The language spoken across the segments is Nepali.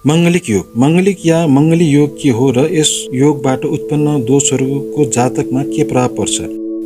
मङ्गलिक योग। मङ्गलिक या मङ्गली योग के हो र यस योगबाट उत्पन्न दोषहरूको जातकमा के प्रभाव पर्छ?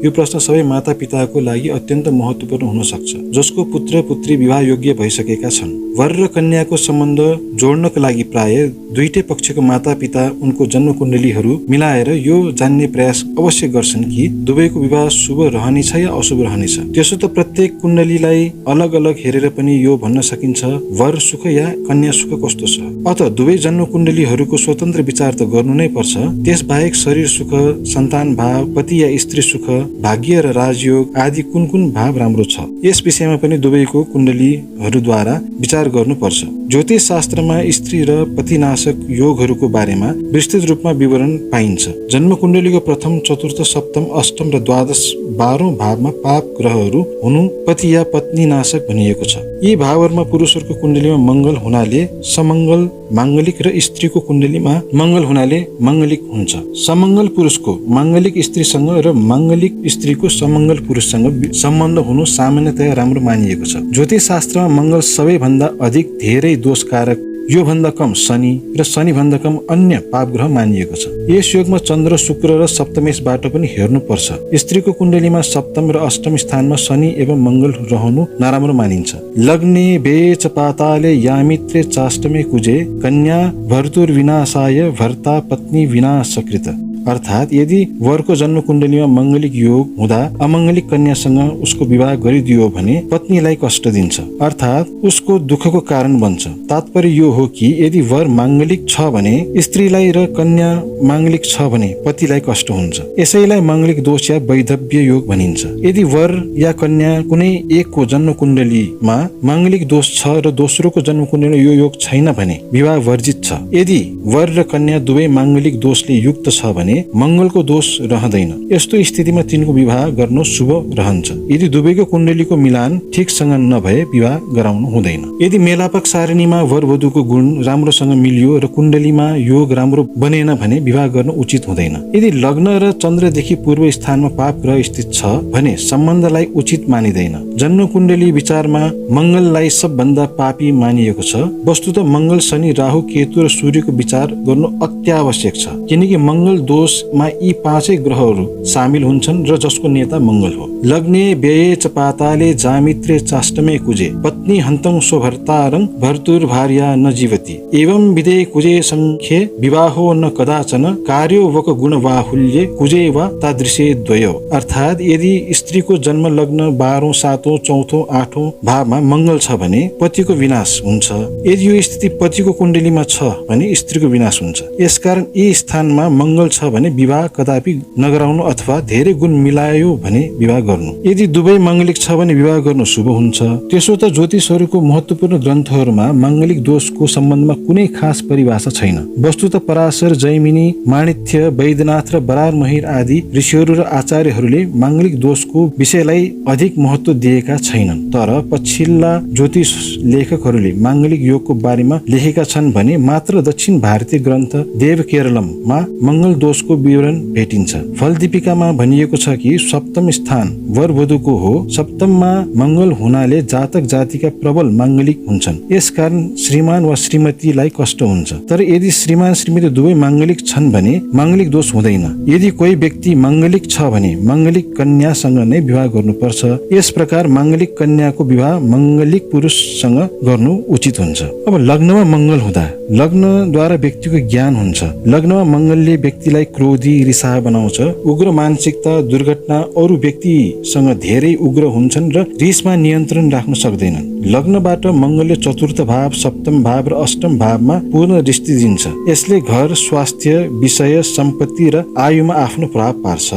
यो प्रश्न सबै माता पिताको लागि अत्यन्त महत्त्वपूर्ण हुन सक्छ, जसको पुत्र पुत्री विवाह योग्य भइसकेका छन्। वर र कन्याको सम्बन्ध जोड्नको लागि प्राय दुईटै पक्षको माता पिता उनको जन्म कुण्डलीहरू मिलाएर यो जान्ने प्रयास अवश्य गर्छन् कि दुवैको विवाह शुभ रहनेछ या अशुभ रहनेछ। त्यसो त प्रत्येक कुण्डलीलाई अलग अलग हेरेर पनि यो भन्न सकिन्छ वर सुख या कन्या सुख कस्तो छ। अत दुवै जन्म कुण्डलीहरूको स्वतन्त्र विचार त गर्नु नै पर्छ। त्यसबाहेक शरीर सुख, सन्तान भाव, पति या स्त्री सुख, भाग्य र राजयोग आदि कुन कुन भाव राम्रो छ, यस विषयमा पनि दुवैको कुण्डलीहरूद्वारा विचार गर्नुपर्छ। ज्योतिष शास्त्रमा स्त्री र पतिनाशक योगहरूको बारेमा विस्तृत रूपमा विवरण पाइन्छ। जन्म कुण्डलीको प्रथम, चतुर्थ, सप्तम, अष्टम र द्वादश 12औं भावमा पाप ग्रहहरू हुनु पति या पत्नी नाशक भनिएको छ। यी भावहरूमा पुरुषहरूको कुण्डलीमा मङ्गल हुनाले समङ्गल माङ्गलिक र स्त्रीको कुण्डलीमा मङ्गल हुनाले मङ्गलिक हुन्छ। समङ्गल पुरुषको माङ्गलिक स्त्रीसँग र माङ्गलिक स्त्रीको समङ्गल पुरुषसँग सम्बन्ध हुनु सामान्यतया राम्रो मानिएको छ। ज्योतिष शास्त्रमा मङ्गल सबैभन्दा अधिक धेरै दोषकारक, यो भन्दा कम शनि र शनि भन्दा कम अन्य पाप ग्रह मानिएको छ। यस योगमा चन्द्र, शुक्र र सप्तमेशबाट पनि हेर्नु पर्छ। स्त्रीको कुण्डलीमा सप्तम र अष्टम स्थानमा शनि एवं मङ्गल रहनु नराम्रो मानिन्छ। लग्ने बेच पाताले यामित्रे चाष्टमे कुजे कन्या भर्तुर विनाशाय भर्ता पत्नी विनाशकृत। अर्थात् यदि वरको जन्म कुण्डलीमा मङ्गलिक योग हुँदा अमङ्गलिक कन्यासँग उसको विवाह गरिदियो भने पत्नीलाई कष्ट दिन्छ, अर्थात् उसको दुःखको कारण बन्छ। तात्पर्य यो हो कि यदि वर माङ्गलिक छ भने स्त्रीलाई र कन्या माङ्गलिक छ भने पतिलाई कष्ट हुन्छ। यसैलाई माङ्गलिक दोष या वैधव्य योग भनिन्छ। यदि वर या कन्या कुनै एकको जन्म कुण्डलीमा माङ्गलिक दोष छ र दोस्रोको जन्म कुण्डलीमा यो योग छैन भने विवाह वर्जित छ। यदि वर र कन्या दुवै माङ्गलिक दोषले युक्त छ भने मङ्गलको दोष रहँदैन। यस्तो स्थितिमा तिनको विवाह गर्नु शुभ रहन्छ। यदि दुवैको कुण्डलीको मिलान ठिकसँग नभए विवाह गराउनु हुँदैन। यदि मेलापक सारणीमा वर वधुको गुण राम्रोसँग मिलियो र कुण्डलीमा योग राम्रो बनेन भने विवाह गर्नु उचित हुँदैन। यदि लग्न र चन्द्रदेखि पूर्व स्थानमा पाप ग्रह स्थित छ भने सम्बन्धलाई उचित मानिँदैन। जन्म कुण्डली विचारमा मङ्गललाई सबभन्दा पापी मानिएको छ। वस्तुतः मङ्गल, शनि, राहु, केतु र सूर्यको विचार गर्नु अत्यावश्यक छ, किनकि मङ्गल दोषमा यी पाँचै ग्रहहरू सामेल हुन्छन् र जसको नेता मङ्गल हो। लग्ने व्यय पाताले जामित्रे चाष्टमे कुजे पत्नी हन्तम स्वभर्तारं भर्तुर भार्या न जीवति एवं विदे कुजे संख्ये विवाहो न कदाचन कार्यो वक गुण बाहुल्ये कुजे वा तादृशे द्वयो। अर्थात् यदि स्त्रीको जन्म लग्न 12औं, 7औं, 4औं, 8औं भावमा मङ्गल छ भने पतिको विनाश हुन्छ। यदि यो स्थिति पतिको कुण्डलीमा छ भने स्त्रीको विनाश हुन्छ। यसकारण यी स्थानमा मङ्गल छ भने विवाह कदापि नगराउनु अथवा धेरै गुण मिलायो भने विवाह गर्नु। यदि दुवै माङ्गलिक छ भने विवाह गर्नु शुभ हुन्छ। त्यसो त ज्योतिषहरूको महत्त्वपूर्ण ग्रन्थहरूमा माङ्गलिक दोषको सम्बन्धमा कुनै खास परिभाषा छैन। वस्तुतः पराशर, जैमिनी, माणिक्य, वैद्यनाथ र बरारमहिर आदि ऋषिहरू र आचार्यहरूले माङ्गलिक दोषको विषयलाई अधिक महत्त्व दिएका छैनन्। तर पछिल्ला ज्योतिष लेखकहरूले माङ्गलिक योगको बारेमा लेखेका छन् भने मात्र दक्षिण भारतीय ग्रन्थ देव केरलममा मङ्गल दोषको विवरण भेटिन्छ। फलदीपिकामा भनिएको छ कि सप्तम स्थान वर वधुको हो। सप्तममा मङ्गल हुनाले जातक जातिका प्रबल माङ्गलिक हुन्छन्। यसकारण श्रीमान वा श्रीमतीलाई कष्ट हुन्छ। तर यदि श्रीमान श्रीमती दुवै माङ्गलिक छन् भने माङ्गलिक दोष हुँदैन। यदि कोही व्यक्ति माङ्गलिक छ भने माङ्गलिक कन्यासँग नै विवाह गर्नुपर्छ। यस प्रकार माङ्गलिक कन्याको विवाह माङ्गलिक पुरुषसँग गर्नु उचित हुन्छ। अब लग्नमा मङ्गल हुँदा लग्नद्वारा व्यक्तिको ज्ञान हुन्छ। लग्नमा मङ्गलले व्यक्तिलाई क्रोधी, रिसाहा बनाउँछ। उग्र मानसिकता, दुर्घटना, अरू व्यक्तिसँग धेरै उग्र हुन्छन् र रिसमा नियन्त्रण राख्न सक्दैनन्। लग्नबाट मङ्गलले चतुर्थ भाव, सप्तम भाव र अष्टम भावमा पूर्ण दृष्टि दिन्छ। यसले घर, स्वास्थ्य, विषय, सम्पत्ति र आयुमा आफ्नो प्रभाव पार्छ।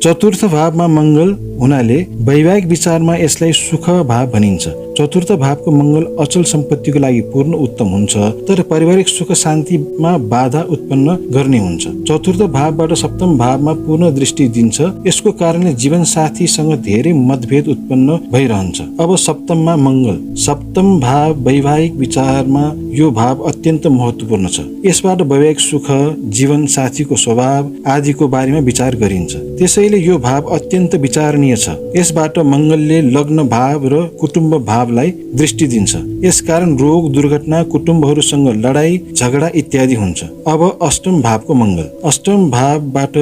चतुर्थ भावमा मङ्गल हुनाले वैवाहिक विचारमा यसलाई सुख भाव भनिन्छ। चतुर्थ भावको मङ्गल अचल सम्पत्तिको लागि पूर्ण उत्तम हुन्छ, तर पारिवारिक सुख शान्तिमा बाधा उत्पन्न गर्ने हुन्छ। चतुर्थ भावबाट सप्तम भावमा पूर्ण दृष्टि दिन्छ। यसको कारणले जीवन साथीसँग धेरै मतभेद उत्पन्न भइरहन्छ। अब सप्तममा मङ्गल, सप्तम भाव वैवाहिक विचारमा यो भाव अत्यन्त महत्त्वपूर्ण छ। यसबाट वैवाहिक सुख, जीवन साथीको स्वभाव आदिको बारेमा विचार गरिन्छ। त्यसैले यो भाव अत्यन्त विचारणीय छ। यसबाट मङ्गलले लग्न भाव र कुटुम्ब भावलाई दृष्टि दिन्छ। यसकारण रोग, दुर्घटना, कुटुम्बहरूसँग लडाई झगडा इत्यादि हुन्छ। अब अष्टम भावको मङ्गल, अष्टम भावबाट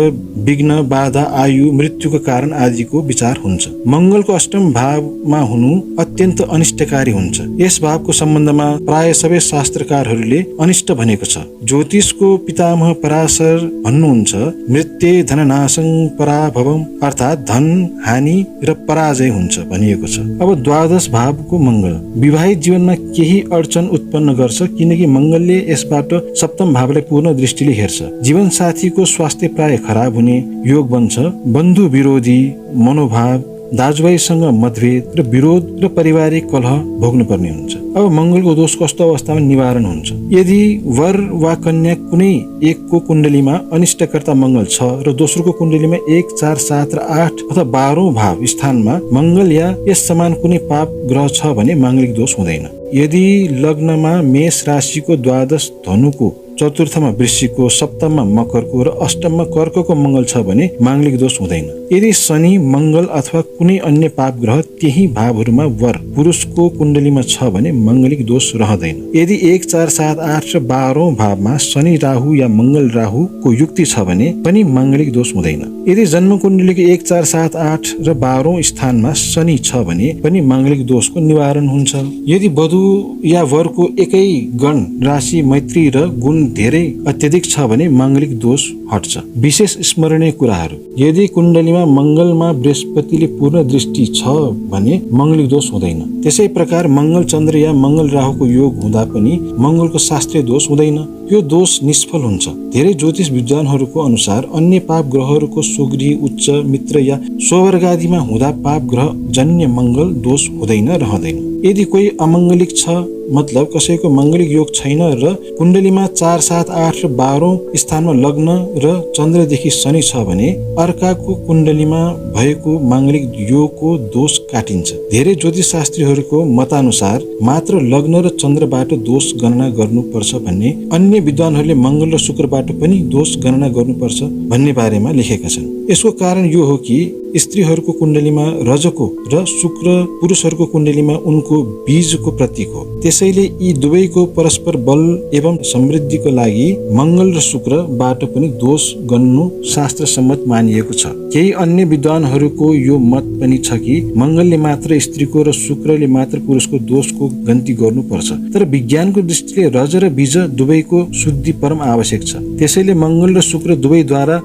विघ्न, बाधा, आयु, मृत्युको कारण आदिको विचार हुन्छ। मङ्गलको अष्टम भावमा हुनु अत्यन्त अनिष्टकारी हुन्छ। यस भावको सम्बन्धमा प्राय सबै शास्त्रकारहरूले अनिष्ट भनेको छ। ज्योतिषको पितामह पराशर भन्नुहुन्छ, मृत्ये धननाशं पराभवम, अर्थात् धन हानि र पराजय हुन्छ भनिएको छ। अब द्वादश भावको मङ्गल विवाहित जीवनमा केही अडचन उत्पन्न गर्छ, किनकि मङ्गलले यसबाट सप्तम भावलाई पूर्ण दृष्टिले हेर्छ। जीवन साथीको स्वास्थ्य प्राय खराब हुने योग बन्छ। बन्धु विरोधी मनोभाव, दाजुभाइसँग मतभेद र विरोध र पारिवारिक कलह भोग्नुपर्ने हुन्छ। अब मङ्गलको दोष कस्तो अवस्थामा निवारण हुन्छ? यदि वर वा कन्या कुनै एकको कुण्डलीमा अनिष्टकर्ता मङ्गल छ र दोस्रोको कुण्डलीमा 1, 4, 7 र 8 अथवा 12औं भाव स्थानमा मङ्गल या यस समान कुनै पाप ग्रह छ भने माङ्गलिक दोष हुँदैन। यदि लग्नमा मेष राशिको द्वादश धनुको, चतुर्थमा वृश्चिकको, सप्तममा मकरको र अष्टममा कर्कको मङ्गल छ भने माङ्गलिक दोष हुँदैन। यदि शनि, मङ्गल अथवा कुनै अन्य पाप ग्रह त्यही भावहरूमा वर पुरुषको कुण्डलीमा छ भने माङ्गलिक दोष रहँदैन। यदि 1, 4, 7, 8 र 12औं भावमा शनि राहु या मङ्गल राहुको युक्ति छ भने पनि माङ्गलिक दोष हुँदैन। यदि जन्म कुण्डलीको 1, 4, 7, 8 र 12औं स्थानमा शनि छ भने पनि माङ्गलिक दोषको निवारण हुन्छ। यदि वधु या वरको एकै गण, राशि, मैत्री र गुण धेरै अत्यधिक छ भने माङ्गलिक दोष हट्छ। विशेष स्मरणीय कुराहरू, यदि कुण्डलीमा मङ्गलमा बृहस्पतिले पूर्ण दृष्टि छ भने माङ्गलिक दोष हुँदैन। त्यसै प्रकार मङ्गल चन्द्र या मङ्गल राहुको योग हुँदा पनि मङ्गलको शास्त्रीय दोष हुँदैन। यो दोष निष्फल हुन्छ। धेरै ज्योतिष विद्वानहरूको अनुसार अन्य पाप ग्रहहरूको सुगृह, उच्च, मित्र या स्ववर्गादिमा हुँदा पाप ग्रह जन्य मङ्गल दोष हुँदैन, रहँदैन। यदि कोही अमङ्गलिक छ, मतलब कसैको माङ्गलिक योग छैन र कुण्डलीमा 4, 7, 8 र 12औं स्थानमा लग्न र चन्द्रदेखि शनि छ भने अर्काको कुण्डलीमा भएको माङ्गलिक योगको दोष काटिन्छ। धेरै ज्योतिष शास्त्रीहरूको मतानुसार मात्र लग्न र चन्द्रबाट दोष गणना गर्नुपर्छ भन्ने, अन्य विद्वानहरूले मङ्गल र शुक्रबाट पनि दोष गणना गर्नुपर्छ भन्ने बारेमा लेखेका छन्। यसको कारण यो हो कि स्त्रीहरूको कुण्डलीमा रजको र शुक्र पुरुषहरूको कुण्डलीमा उनको बीजको प्रतीक हो। त्यसैले यी दुवैको परस्पर बल एवं समृद्धिको लागि मङ्गल र शुक्रबाट पनि दोष गन्नु शास्त्र सम्मत मानिएको छ। केही अन्य विद्वानहरूको यो मत पनि छ कि मङ्गलले मात्र स्त्रीको र शुक्रले मात्र पुरुषको दोषको गन्ती गर्नुपर्छ। तर विज्ञानको दृष्टिले रज र बीज दुवैको शुद्धि परम आवश्यक छ। त्यसैले मङ्गल र शुक्र दुवैद्वारा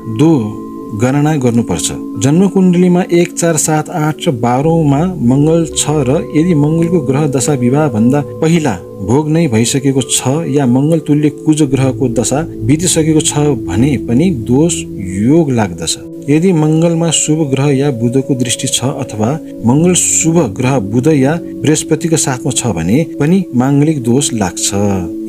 गणना गर्नुपर्छ। जन्म कुण्डलीमा 1, 4, 7, 8 र 12औंमा मङ्गल छ र यदि मङ्गलको ग्रह दशा विवाह भन्दा पहिला भोग नै भइसकेको छ या मङ्गल तुल्य कुज ग्रहको दशा बितिसकेको छ भने पनि दोष योग लाग्दछ। यदि मङ्गलमा शुभ ग्रह या बुधको दृष्टि छ अथवा मङ्गल शुभ ग्रह बुध या बृहस्पतिको साथमा छ भने पनि माङ्गलिक दोष लाग्छ।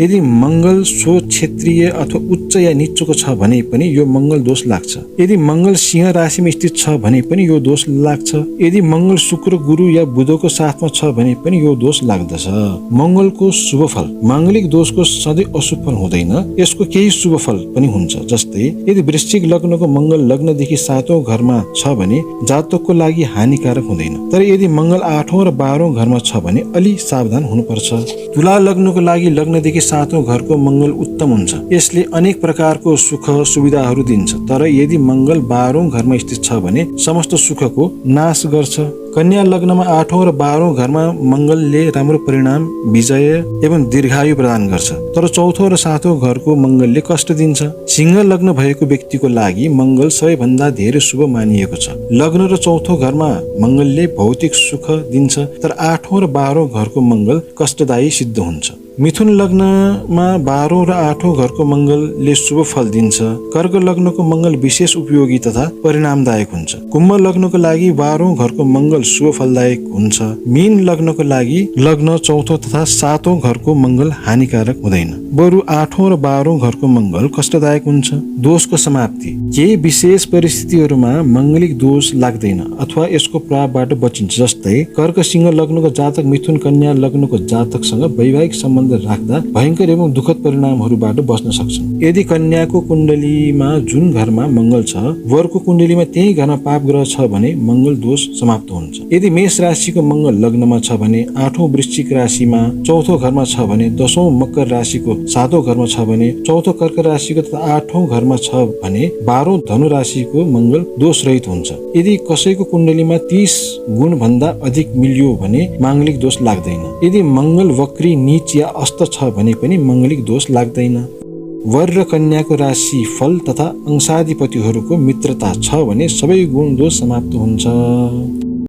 यदि मङ्गल स्व क्षेत्रीय अथवा उच्च या निचोको छ भने पनि यो मङ्गल दोष लाग्छ। यदि मङ्गल सिंह राशिमा स्थित छ भने पनि यो दोष लाग्छ। यदि मङ्गल शुक्र, गुरु या बुधको साथमा छ भने पनि यो दोष लाग्दछ। मङ्गलको शुभ फल, माङ्गलिक दोषको सधैँ अशुभ फल हुँदैन, यसको केही शुभ फल पनि हुन्छ। जस्तै यदि वृश्चिक लग्नको मङ्गल लग्नदेखि 7औं घरमा छ भने जातकको लागि हानिकारक हुँदैन। तर यदि मङ्गल 8औं र 12औं घरमा छ भने अलि सावधान हुनुपर्छ। तुला लग्नको लागि लग्नदेखि 7औं घरको मङ्गल उत्तम हुन्छ। यसले अनेक प्रकारको सुख सुविधाहरू दिन्छ। तर यदि मङ्गल 12औं घरमा स्थित छ भने समस्त सुखको नाश गर्छ। कन्या लग्नमा 8औं र 12औं घरमा मङ्गलले राम्रो परिणाम, विजय एवं दीर्घायु प्रदान गर्छ। तर 4औं र 7औं घरको मङ्गलले कष्ट दिन्छ। सिंह लग्न भएको व्यक्तिको लागि मङ्गल सबैभन्दा धेरै शुभ मानिएको छ। लग्न र 4औं घरमा मङ्गलले भौतिक सुख दिन्छ, तर 8औं र 12औं घरको मङ्गल कष्टदायी सिद्ध हुन्छ। मिथुन लग्नमा 12औं र 8औं घरको मङ्गलले शुभ फल दिन्छ। कर्क लग्नको मङ्गल विशेष उपयोगी तथा परिणामदायक हुन्छ। कुम्भ लग्नको लागि 12औं घरको मङ्गल शुभ फलदायक हुन्छ। मीन लग्नको लागि लग्न 4औं तथा 7औं घरको मङ्गल हानिकारक हुँदैन, बरु 8औं र 12औं घरको मङ्गल कष्टदायक हुन्छ। दोषको समाप्ति। केही विशेष परिस्थितिहरूमा मङ्गलिक दोष लाग्दैन अथवा यसको प्रभावबाट बचिन्छ। जस्तै कर्क सिंह लग्नको जातक मिथुन कन्या लग्नको जातकसँग वैवाहिक सम्बन्ध राख्दा भयंकर एवं दुखद परिणामहरूबाट बच्न सक्छन्। यदि कन्याको कुण्डलीमा जुन घरमा मङ्गल छ, वरको कुण्डलीमा त्यही घरमा पाप ग्रह छ भने मङ्गल दोष समाप्त हुन्छ। यदि मेष राशिको मङ्गल लग्नमा छ भने 8औं वृश्चिक राशिमा 4थो घरमा छ भने 10औं मकर राशिको 7औं घरमा छ भने 4थो कर्क राशिको तथा 8औं घरमा छ भने 12औं धनु राशिको मङ्गल दोष रहित हुन्छ। यदि कसैको कुण्डलीमा 30 गुण भन्दा अधिक मिल्यो भने माङ्गलिक दोष लाग्दैन। यदि मङ्गल वक्री नीच या अस्त छ भने पनि माङ्गलिक दोष लाग्दैन। वर र कन्याको राशि फल तथा अंशाधिपतिहरूको मित्रता छ भने सबै गुण दोष समाप्त हुन्छ।